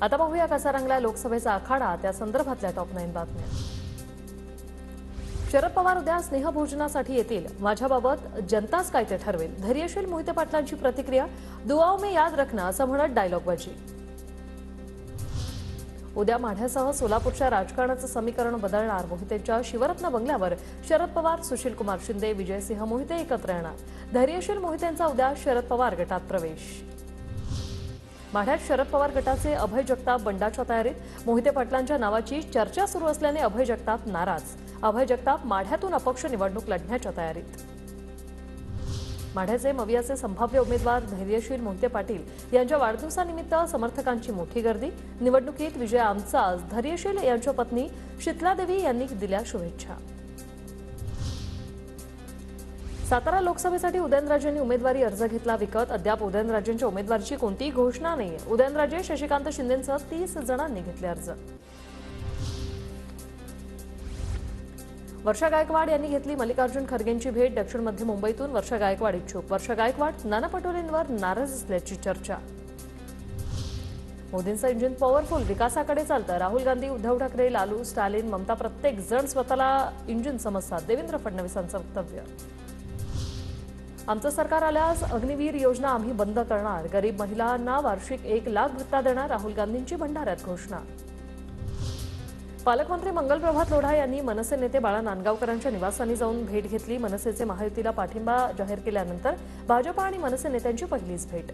आता पाहूया कसा रंगला लोकसभेचा आखाडा, त्या संदर्भातल्या टॉप 9 बातम्या। शरद पवार उद्या स्नेहभोजनासाठी येतील, माझ्याबाबत जनताच काय ते ठरवेल, धैर्यशील मोहिते पाटलांची प्रतिक्रिया। दुआओं में याद रखना असं म्हणत डायलॉगबाजी। उद्या माढ्यासह सोलापूरच्या राजकारणाचं समीकरण बदलणार, मोहितेंच्या शिवरत्न बंगल्यावर शरद पवार, सुशीलकुमार शिंदे, विजयसिंह मोहिते एकत्र येणार। धैर्यशील मोहितेंचा उद्या शरद पवार गटात प्रवेश। माढ्यात शरद पवार गटाचे अभय जगताप बंडाच्या तयारीत, मोहिते पाटलांच्या नावाची चर्चा सुरू असल्याने अभय जगताप नाराज। अभय जगताप माढ्यातून अपक्ष निवडणूक लढण्याच्या तयारीत। माढ्याचे मवियाचे संभाव्य उमेदवार धैर्यशील मोहिते पाटील यांच्या वाढदिवसानिमित्त समर्थकांची मोठी गर्दी। निवडणुकीत विजय आमचाच, धैर्यशील यांच्या पत्नी शीतलादेवी यांनी दिल्या शुभेच्छा। सातारा लोकसभेसाठी उदयनराजेंनी उमेदवारी अर्ज घेतला विकत, अद्याप उदयनराजेंच्या उमेदवारीची कोणतीही घोषणा नाही। उदयनराजे, शशिकांत शिंदेंसह 30 जणांनी घेतले अर्ज। वर्षा गायकवाड यांनी घेतली मल्लिकार्जुन खरगेंची भेट, दक्षिण मध्य मुंबईतून वर्षा गायकवाड इच्छुक। वर्षा गायकवाड नाना पटोलेंवर नाराज असल्याची चर्चा। मोदींचं इंजिन पॉवरफुल, विकासाकडे चालतं। राहुल गांधी, उद्धव ठाकरे, लालू, स्टॅलिन, ममता प्रत्येक जण स्वतःला इंजिन समजतात। देवेंद्र फडणवीसांचं वक्तव्य। आमचं सरकार आल्यास अग्निवीर योजना आम्ही बंद करणार, गरीब महिलांना वार्षिक 1 लाख भत्ता देणार। राहुल गांधींची भंडाऱ्यात घोषणा। पालकमंत्री मंगलप्रभात लोढा यांनी मनसे नेते बाळा नांदगावकरांच्या निवासस्थानी जाऊन भेट घेतली। मनसेचे महायुतीला पाठिंबा जाहीर केल्यानंतर भाजप आणि मनसे नेत्यांची पहिलीच भेट।